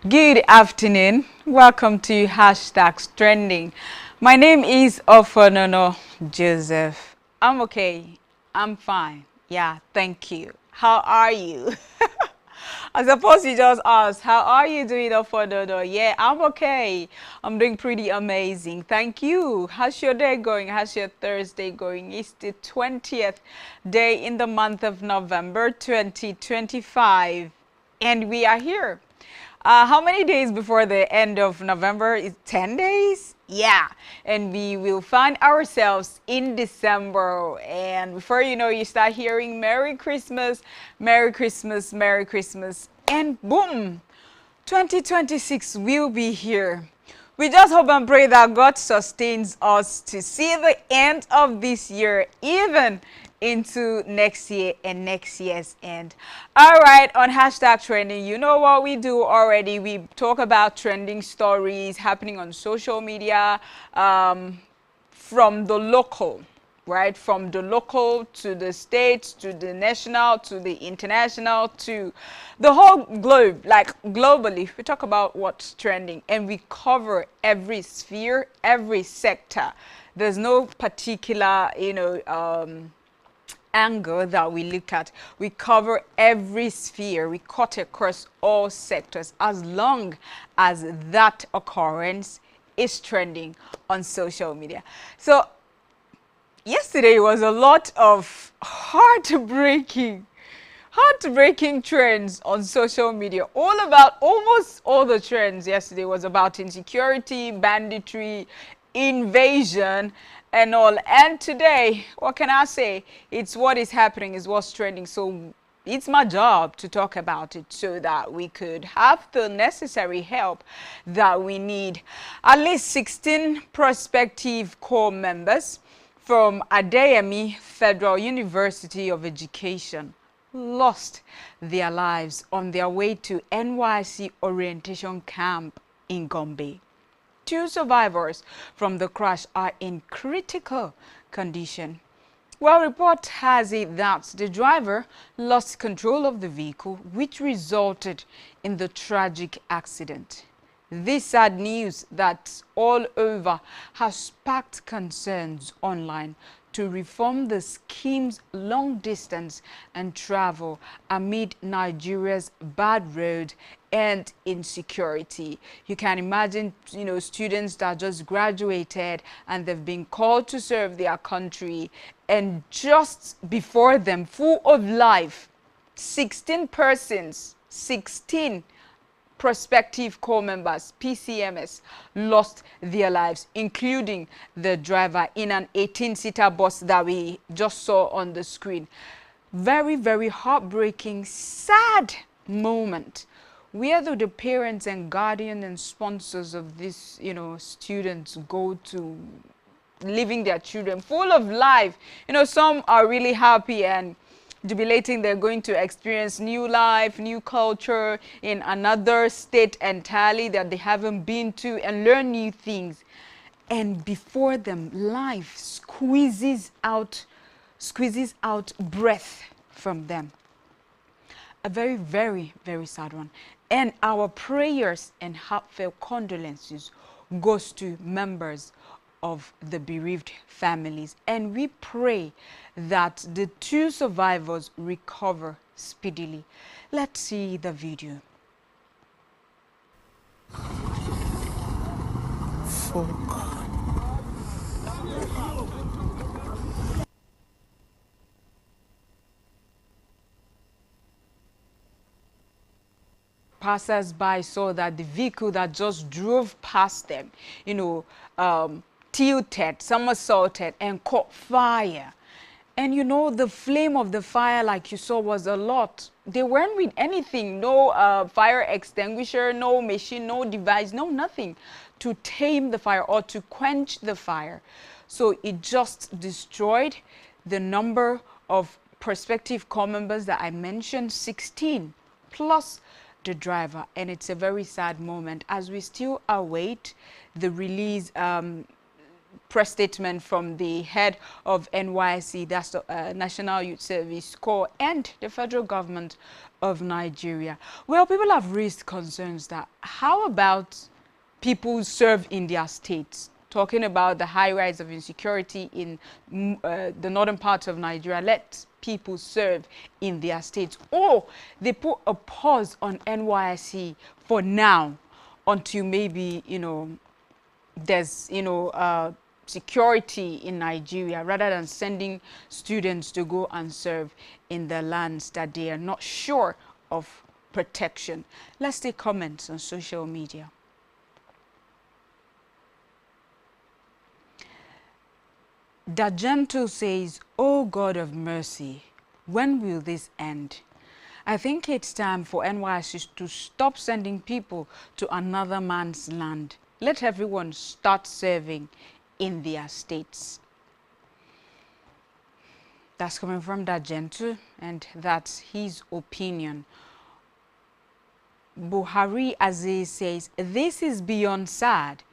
Good afternoon. Welcome to Hashtags Trending. My name is Ofonono Joseph. I'm okay. I'm fine. Yeah, thank you. How are you? I suppose you just asked, how are you doing, Ofonono? Yeah, I'm okay. I'm doing pretty amazing. Thank you. How's your day going? How's your Thursday going? It's the 20th day in the month of November 2025. And we are here. How many days before the end of November? Is 10 days? Yeah. And we will find ourselves in December. And before you know, you start hearing Merry Christmas, Merry Christmas, Merry Christmas. And boom, 2026 will be here. We just hope and pray that God sustains us to see the end of this year, even into next year and next year's end. All right, on Hashtag Trending, you know what we do already. We talk about trending stories happening on social media, from the local, right? From the local to the states, to the national, to the international, to the whole globe, like globally. We talk about what's trending and we cover every sphere, every sector. There's no particular, angle that we look at. We cover every sphere. We cut across all sectors as long as that occurrence is trending on social media. So yesterday was a lot of heartbreaking trends on social media. Almost all the trends yesterday was about insecurity, banditry, invasion, and all. And today, what can I say? It's what is happening, is what's trending. So it's my job to talk about it so that we could have the necessary help that we need. At least 16 prospective core members from Adeyemi Federal University of Education lost their lives on their way to NYC orientation camp in Gombe. 2 survivors from the crash are in critical condition. Well, report has it that the driver lost control of the vehicle, which resulted in the tragic accident. This sad news that's all over has sparked concerns online to reform the scheme's long distance and travel amid Nigeria's bad road and insecurity. You can imagine, students that just graduated and they've been called to serve their country, and just before them, full of life, 16 persons, 16 prospective core members, PCMS, lost their lives, including the driver in an 18-seater bus that we just saw on the screen. Very, very heartbreaking, sad moment. Where do the parents and guardians and sponsors of these, students go to leaving their children full of life? Some are really happy and jubilating they're going to experience new life, new culture in another state entirely that they haven't been to, and learn new things. And before them, life squeezes out breath from them. A very, very, very sad one. And our prayers and heartfelt condolences goes to members of the bereaved families, and we pray that the 2 survivors recover speedily. Let's see the video. Passers-by saw that the vehicle that just drove past them, tilted, somersaulted, and caught fire. And the flame of the fire, like you saw, was a lot. They weren't with anything, no fire extinguisher, no machine, no device, no nothing to tame the fire or to quench the fire. So it just destroyed the number of prospective core members that I mentioned, 16, plus the driver. And it's a very sad moment as we still await the release, press statement from the head of NYSC, that's the National Youth Service Corps, and the federal government of Nigeria. Well, people have raised concerns that how about people serve in their states? Talking about the high rise of insecurity in the northern part of Nigeria, let people serve in their states. Or they put a pause on NYSC for now until maybe, there's, security in Nigeria, rather than sending students to go and serve in the lands that they are not sure of protection. Let's take comments on social media. Dagento says, "Oh God of mercy, when will this end? I think it's time for NYSC to stop sending people to another man's land. Let everyone start serving in their states." That's coming from Dagento, and that's his opinion. Buhari Aziz says, "This is beyond sad.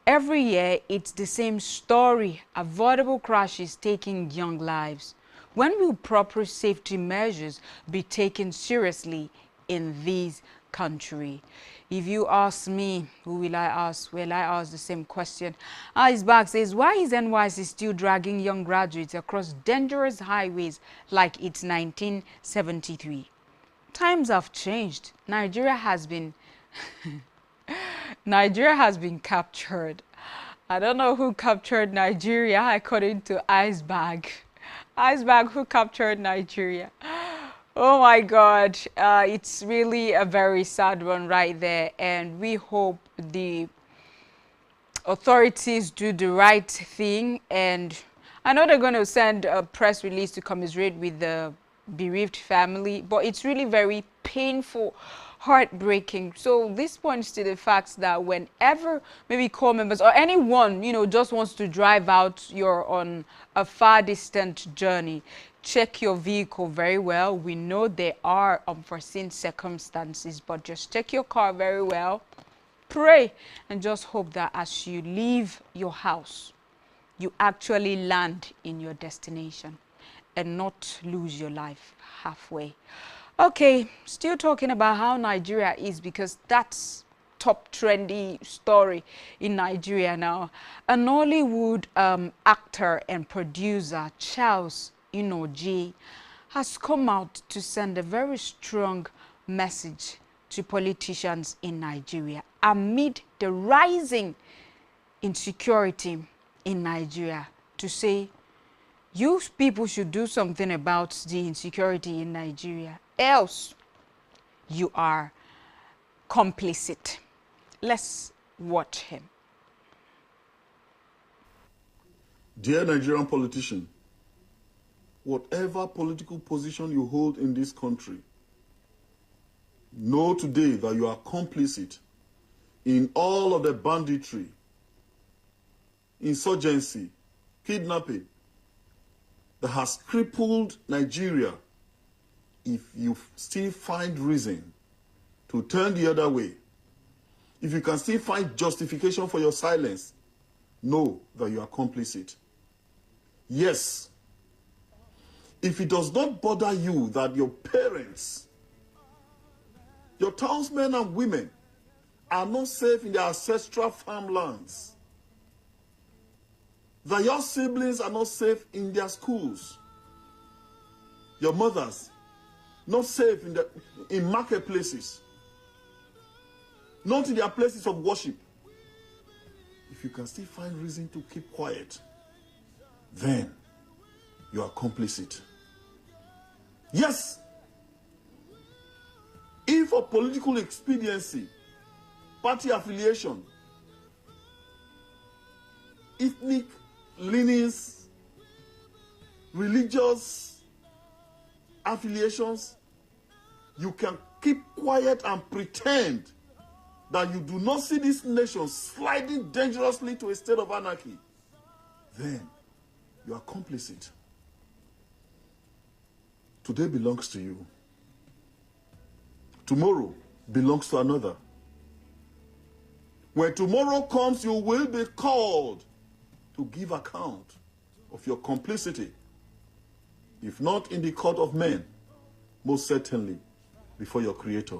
Every year, it's the same story. Avoidable crashes taking young lives. When will proper safety measures be taken seriously in this country?" If you ask me, who will I ask? Well, I ask the same question. Iceberg says, "Why is NYC still dragging young graduates across dangerous highways like it's 1973? Times have changed. Nigeria has been captured." I don't know who captured Nigeria, according to Iceberg. Iceberg, who captured Nigeria? Oh my God, it's really a very sad one right there, and we hope the authorities do the right thing. And I know they're going to send a press release to commiserate with the bereaved family, but it's really very painful, heartbreaking. So this points to the fact that whenever maybe Corps members or anyone, just wants to drive out, you're on a far distant journey, check your vehicle very well. We know there are unforeseen circumstances, but just check your car very well. Pray and just hope that as you leave your house, you actually land in your destination and not lose your life halfway. Okay, still talking about how Nigeria is, because that's top trendy story in Nigeria now. A Nollywood actor and producer, Charles Inoji, has come out to send a very strong message to politicians in Nigeria amid the rising insecurity in Nigeria, to say, you people should do something about the insecurity in Nigeria, else you are complicit. Let's watch him. Dear Nigerian politician, whatever political position you hold in this country, know today that you are complicit in all of the banditry, insurgency, kidnapping that has crippled Nigeria. If you still find reason to turn the other way, if you can still find justification for your silence, know that you are complicit. Yes, if it does not bother you that your parents, your townsmen and women are not safe in their ancestral farmlands, that your siblings are not safe in their schools, your mothers not safe in marketplaces, not in their places of worship, if you can still find reason to keep quiet, then you are complicit. Yes, if for political expediency, party affiliation, ethnic leanings, religious affiliations, you can keep quiet and pretend that you do not see this nation sliding dangerously to a state of anarchy, then you are complicit. Today belongs to you. Tomorrow belongs to another. When tomorrow comes, you will be called to give account of your complicity, if not in the court of men, most certainly before your Creator.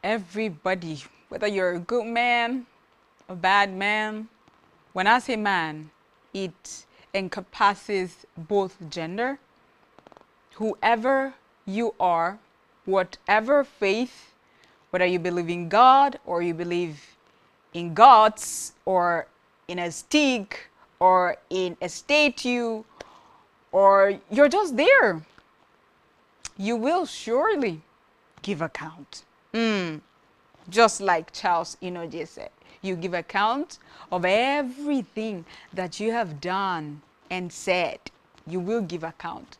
Everybody, whether you're a good man, a bad man, when I say man, it encompasses both gender. Whoever you are, whatever faith, whether you believe in God or you believe in gods or in a stick or in a statue or you're just there, you will surely give account. Just like Charles Inoje said, you give account of everything that you have done and said. You will give account.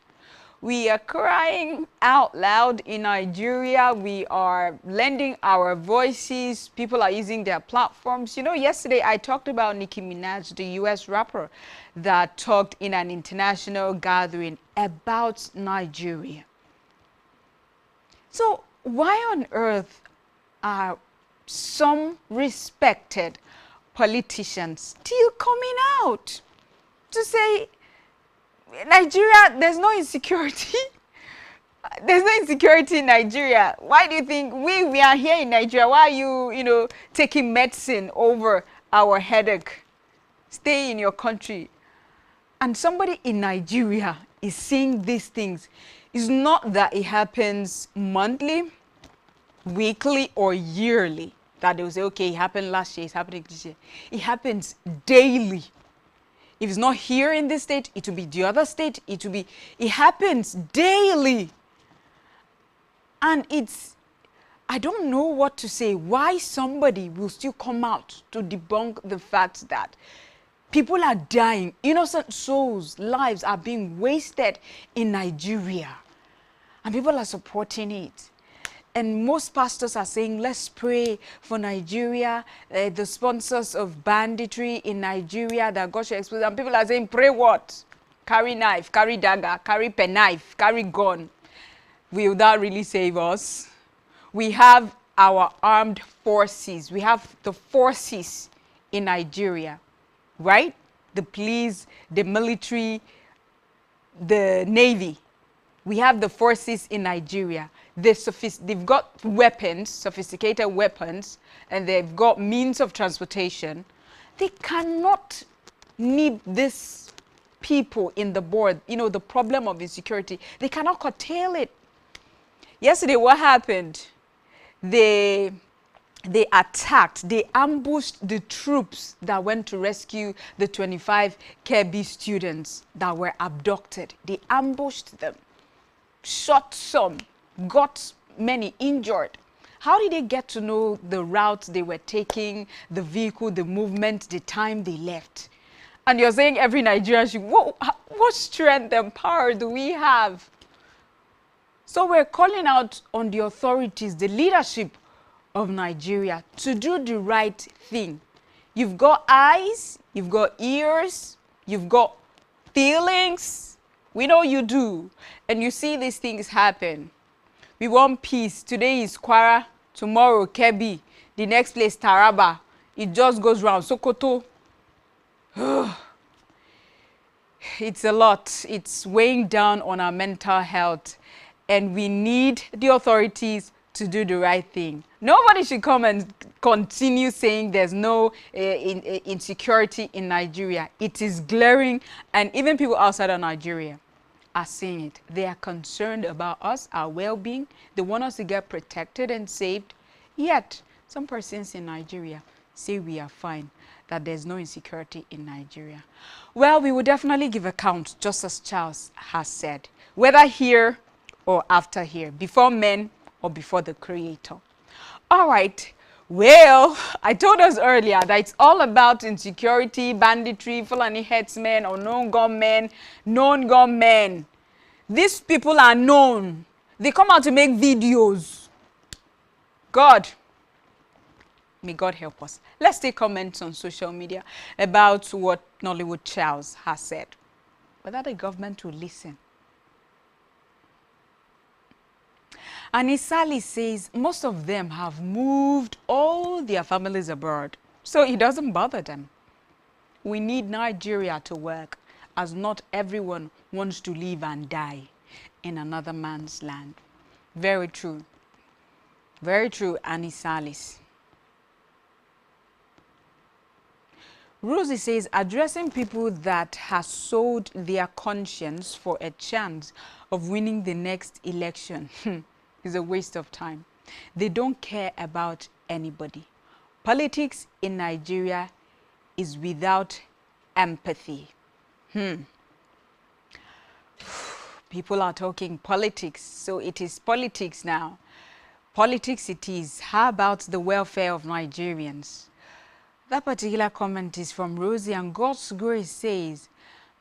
We are crying out loud in Nigeria. We are lending our voices. People are using their platforms. You know, yesterday I talked about Nicki Minaj, the US rapper, that talked in an international gathering about Nigeria. So why on earth are some respected politicians still coming out to say, Nigeria, there's no insecurity? There's no insecurity in Nigeria. Why do you think we are here in Nigeria? Why are you, taking medicine over our headache? Stay in your country. And somebody in Nigeria is seeing these things. It's not that it happens monthly, weekly, or yearly, that they will say, okay, it happened last year, it's happening this year. It happens daily. If it's not here in this state, it will be the other state. It happens daily. And I don't know what to say. Why somebody will still come out to debunk the fact that people are dying, innocent souls, lives are being wasted in Nigeria. And people are supporting it. And most pastors are saying, let's pray for Nigeria, the sponsors of banditry in Nigeria, that God should expose. And people are saying, pray what? Carry knife, carry dagger, carry penknife, carry gun. Will that really save us? We have our armed forces. We have the forces in Nigeria, right? The police, the military, the navy. We have the forces in Nigeria. They've got weapons, sophisticated weapons, and they've got means of transportation. They cannot nib these people in the board, the problem of insecurity. They cannot curtail it. Yesterday, what happened? They attacked, they ambushed the troops that went to rescue the 25 Kebbi students that were abducted. They ambushed them, shot some, got many injured. How did they get to know the route they were taking, the vehicle, the movement, the time they left? And you're saying every Nigerian should, what strength and power do we have? So we're calling out on the authorities, the leadership of Nigeria, to do the right thing. You've got eyes, you've got ears, you've got feelings. We know you do. And you see these things happen. We want peace. Today is Kwara, tomorrow Kebbi, the next place Taraba. It just goes round. Sokoto. It's a lot. It's weighing down on our mental health. And we need the authorities to do the right thing. Nobody should come and continue saying there's no insecurity in Nigeria. It is glaring, and even people outside of Nigeria are seeing it. They are concerned about us, our well-being. They want us to get protected and saved. Yet, some persons in Nigeria say we are fine, that there's no insecurity in Nigeria. Well, we will definitely give account, just as Charles has said, whether here or after here, before men or before the Creator. All right. Well, I told us earlier that it's all about insecurity, banditry, Fulani headsmen, or known gunmen. These people are known. They come out to make videos. God, may God help us. Let's take comments on social media about what Nollywood Charles has said. Whether the government will listen. Anisali says most of them have moved all their families abroad. So it doesn't bother them. We need Nigeria to work, as not everyone wants to live and die in another man's land. Very true. Very true, Annie Salis. Rosie says, addressing people that have sold their conscience for a chance of winning the next election is a waste of time. They don't care about anybody. Politics in Nigeria is without empathy. People are talking politics, so it is politics now. Politics it is. How about the welfare of Nigerians? That particular comment is from Rosie, and God's Grace says,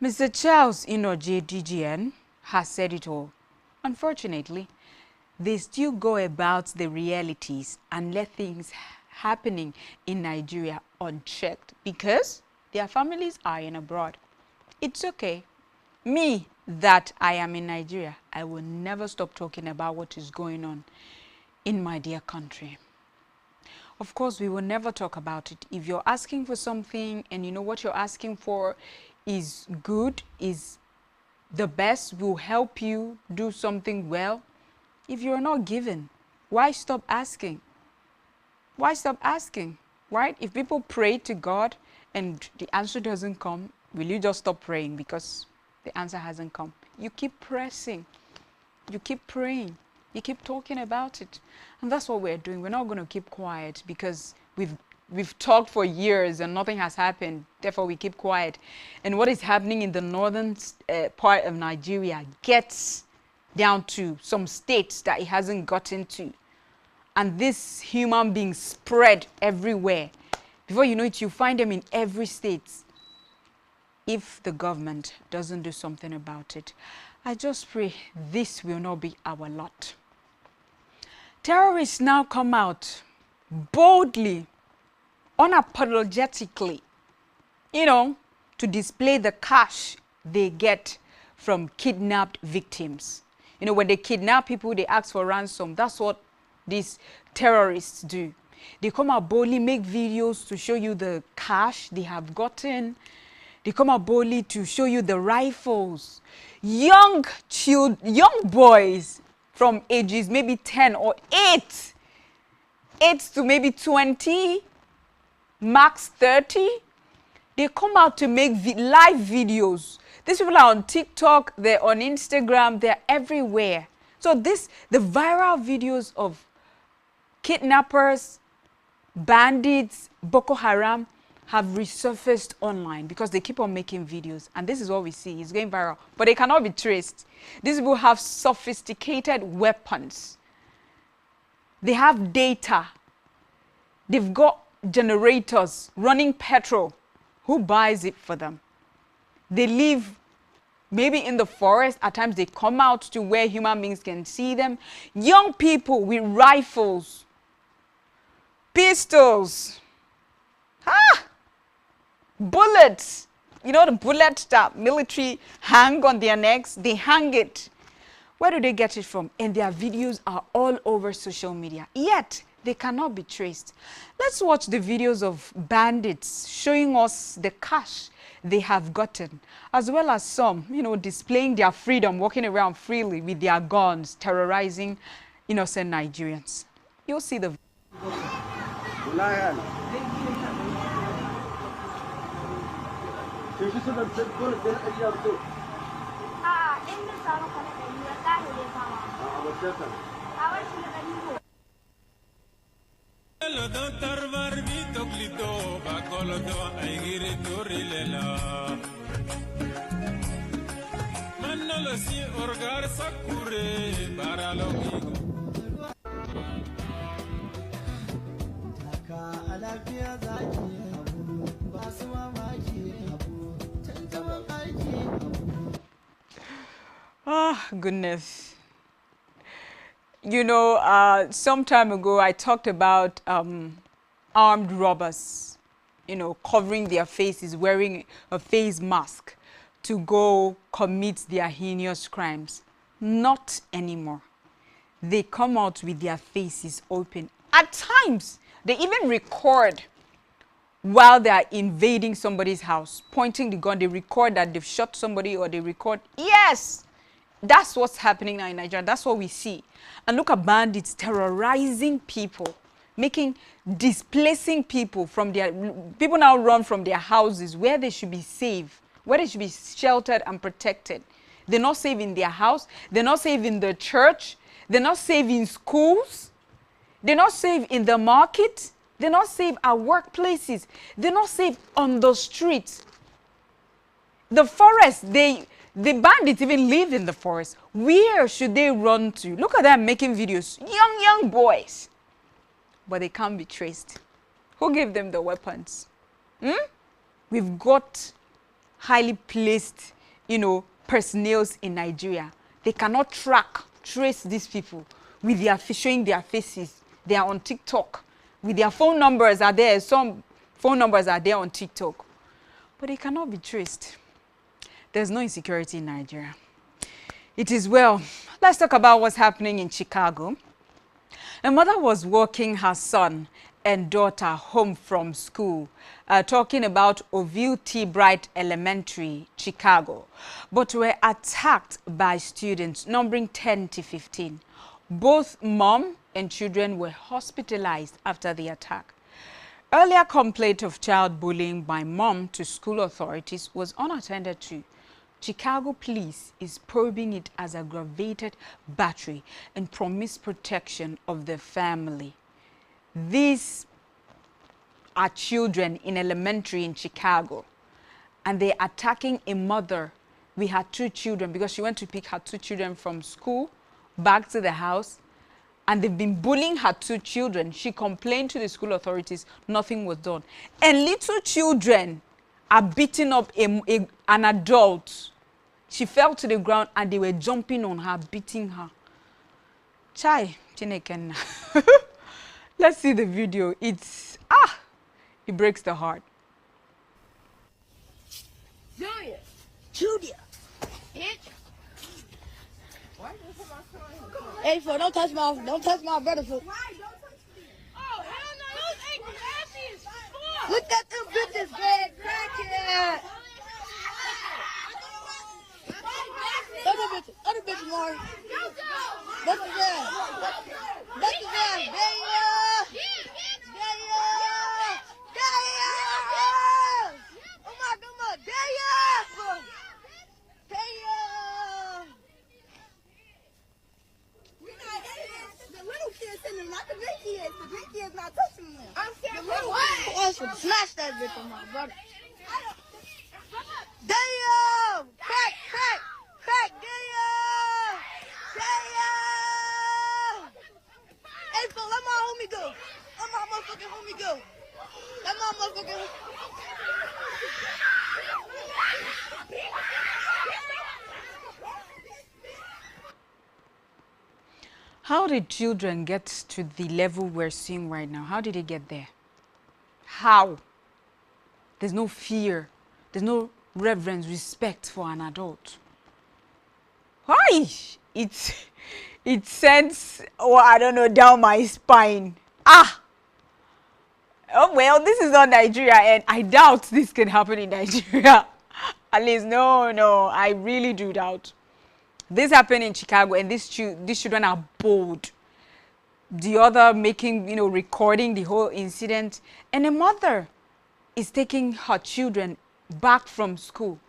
Mr. Charles Inoje DGN has said it all. Unfortunately, they still go about the realities and let things happening in Nigeria unchecked because their families are in abroad. It's okay. Me, that I am in Nigeria, I will never stop talking about what is going on in my dear country. Of course, we will never talk about it. If you're asking for something and you know what you're asking for is good, is the best, will help you do something well. If you're not given, why stop asking? Why stop asking, right? If people pray to God and the answer doesn't come, will you just stop praying because the answer hasn't come? You keep pressing. You keep praying. You keep talking about it. And that's what we're doing. We're not going to keep quiet because we've talked for years and nothing has happened. Therefore, we keep quiet. And what is happening in the northern part of Nigeria gets down to some states that it hasn't gotten to. And this human beings spread everywhere. Before you know it, you find them in every state. If the government doesn't do something about it, I just pray this will not be our lot. Terrorists now come out boldly, unapologetically, to display the cash they get from kidnapped victims. When they kidnap people, they ask for ransom. That's what these terrorists do. They come out boldly, make videos to show you the cash they have gotten. They come out boldly to show you the rifles. Young boys from ages maybe 10 or 8 to maybe 20, max 30. They come out to make live videos. These people are on TikTok, they're on Instagram, they're everywhere. So the viral videos of kidnappers, bandits, Boko Haram have resurfaced online because they keep on making videos. And this is what we see. It's going viral. But they cannot be traced. These people have sophisticated weapons. They have data. They've got generators running petrol. Who buys it for them? They live maybe in the forest. At times they come out to where human beings can see them. Young people with rifles, pistols, bullets. The bullets that military hang on their necks, they hang it. Where do they get it from? And their videos are all over social media. Yet, they cannot be traced. Let's watch the videos of bandits showing us the cash they have gotten, as well as some, displaying their freedom, walking around freely with their guns, terrorizing innocent Nigerians. You'll see the goodness. Some time ago, I talked about armed robbers, covering their faces, wearing a face mask to go commit their heinous crimes. Not anymore. They come out with their faces open. At times, they even record while they are invading somebody's house, pointing the gun. They record that they've shot somebody, or they record. Yes, that's what's happening now in Nigeria. That's what we see. And look at bandits terrorizing people, displacing people from their, people now run from their houses where they should be safe, where they should be sheltered and protected. They're not safe in their house. They're not safe in the church. They're not safe in schools. They're not safe in the market. They're not safe at workplaces. They're not safe on the streets. The forest, the bandits even live in the forest. Where should they run to? Look at them making videos. Young boys. But they can't be traced. Who gave them the weapons? We've got highly placed, personnel in Nigeria. They cannot trace these people with showing their faces. They are on TikTok. With their phone numbers are there. Some phone numbers are there on TikTok. But they cannot be traced. There's no insecurity in Nigeria. It is well. Let's talk about what's happening in Chicago. A mother was walking her son and daughter home from school, talking about Oville T. Bright Elementary, Chicago, but were attacked by students numbering 10 to 15. Both mom and children were hospitalized after the attack. Earlier complaint of child bullying by mom to school authorities was unattended to. Chicago police is probing it as aggravated battery and promised protection of the family. These are children in elementary in Chicago, and they're attacking a mother. We had 2 children because she went to pick her 2 children from school back to the house, and they've been bullying her 2 children. She complained to the school authorities. Nothing was done. And little children are beating up an adult. She fell to the ground and they were jumping on her, beating her. Chai, Chineken. Let's see the video. It breaks the heart. Julia. Hey, fool, don't touch my brother, fool. Oh, hell no, those ain't nasty as fuck. Look at them bitches, man. Crackhead. Other bitches, more. That's the guy. That's the guy. Oh my God, the little kids in them, not the big kids. The big kids not touching them. I'm scared. The little kids would smash that bitch on my brother. Damn! Crack! Damn! Hey, fool, let my homie go. Let my motherfucking homie go. Let my motherfucking How did children get to the level we're seeing right now? How did they get there? How? There's no fear. There's no reverence, respect for an adult. Why? It sends, I don't know, down my spine. Oh, well, this is not Nigeria, and I doubt this can happen in Nigeria. At least, no, I really do doubt. This happened in Chicago, and these children are bold. The other recording the whole incident, and a mother is taking her children back from school,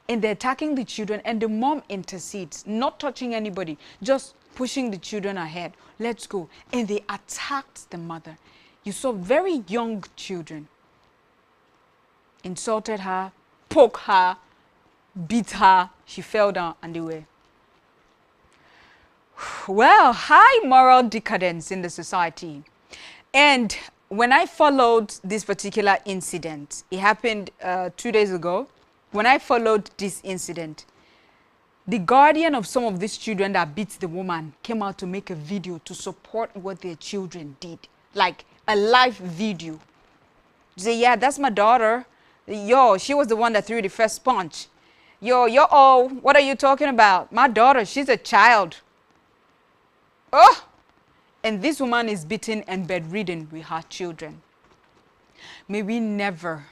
and they're attacking the children, and the mom intercedes, not touching anybody, just pushing the children ahead. Let's go. And they attacked the mother. You saw very young children. Insulted her, poked her, beat her. She fell down, and they were. Well, high moral decadence in the society. And when I followed this particular incident, it happened 2 days ago. When I followed this incident, the guardian of some of these children that beat the woman came out to make a video to support what their children did. Like a live video. Say, yeah, that's my daughter. Yo, she was the one that threw the first punch. Yo, what are you talking about? My daughter, she's a child. Oh! And this woman is beaten and bedridden with her children. May we never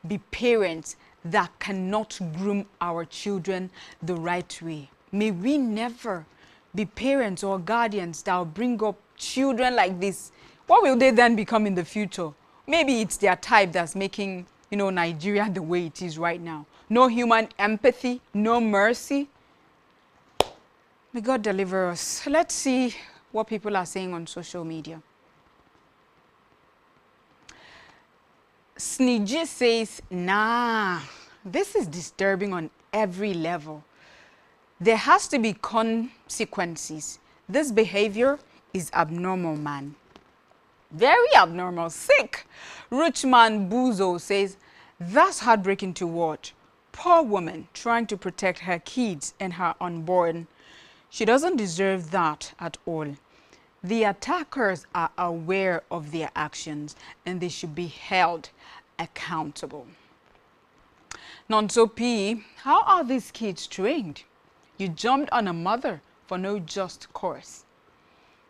be parents that cannot groom our children the right way. May we never be parents or guardians that will bring up children like this. What will they then become in the future? Maybe it's their type that's making, Nigeria the way it is right now. No human empathy, no mercy. May God deliver us. Let's see what people are saying on social media. Sniji says, nah, this is disturbing on every level. There has to be consequences. This behavior is abnormal, man. Very abnormal, sick. Richman Buzo says, that's heartbreaking to watch. Poor woman trying to protect her kids and her unborn. She doesn't deserve that at all. The attackers are aware of their actions and they should be held accountable. Nonso P, how are these kids trained? You jumped on a mother for no just cause.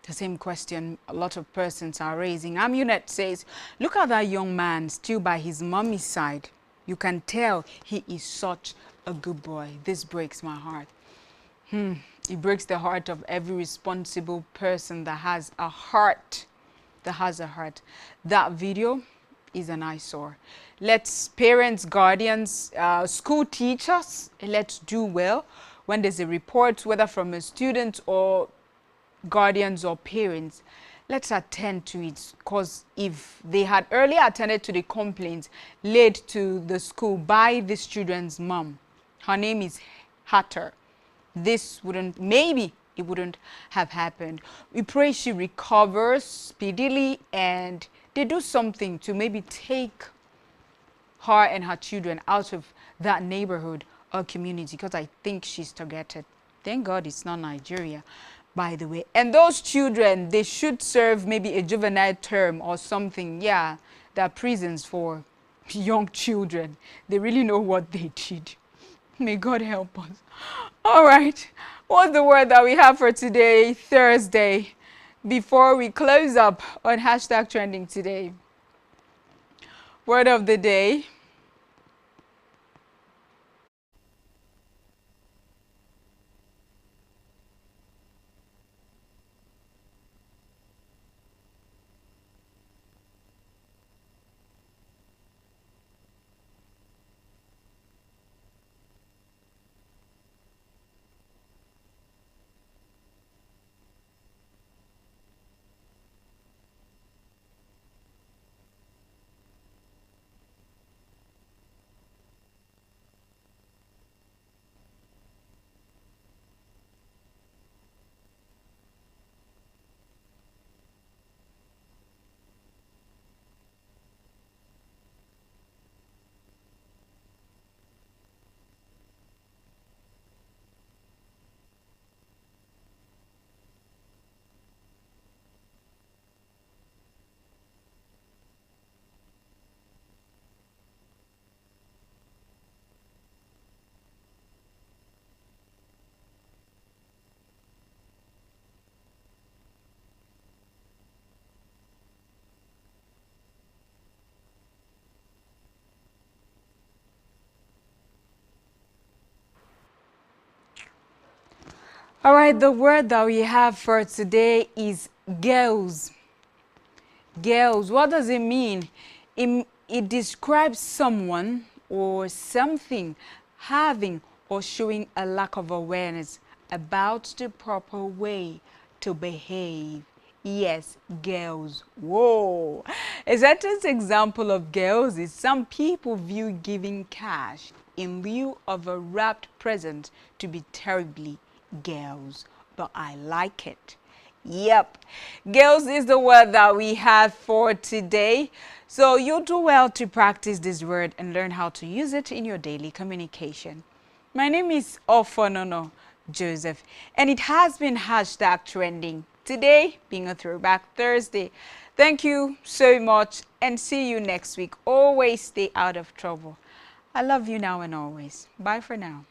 The same question a lot of persons are raising. Amunet says, look at that young man still by his mommy's side. You can tell he is such a good boy. This breaks my heart. It breaks the heart of every responsible person that has a heart. That video is an eyesore. Let's parents, guardians, school teachers, let's do well when there's a report, whether from a student or guardians or parents. Let's attend to it, because if they had earlier attended to the complaints laid to the school by this children's mom, her name is Hatter, this wouldn't, maybe it wouldn't have happened. We pray she recovers speedily and they do something to maybe take her and her children out of that neighborhood or community, because I think she's targeted. Thank God it's not Nigeria, by the way. And those children, they should serve maybe a juvenile term or something. Yeah, there are prisons for young children. They really know what they did. May God help us. All right, what's the word that we have for today, Thursday, before we close up on hashtag trending today? Word of the day. All right, the word that we have for today is girls. Girls, what does it mean? It describes someone or something having or showing a lack of awareness about the proper way to behave. Yes, girls. Whoa. A sentence example of girls is some people view giving cash in lieu of a wrapped present to be terribly girls, but I like it. Yep, girls is the word that we have for today. So you do well to practice this word and learn how to use it in your daily communication. My name is Ofonono Joseph, and it has been hashtag trending. Today being a throwback Thursday. Thank you so much and see you next week. Always stay out of trouble. I love you now and always. Bye for now.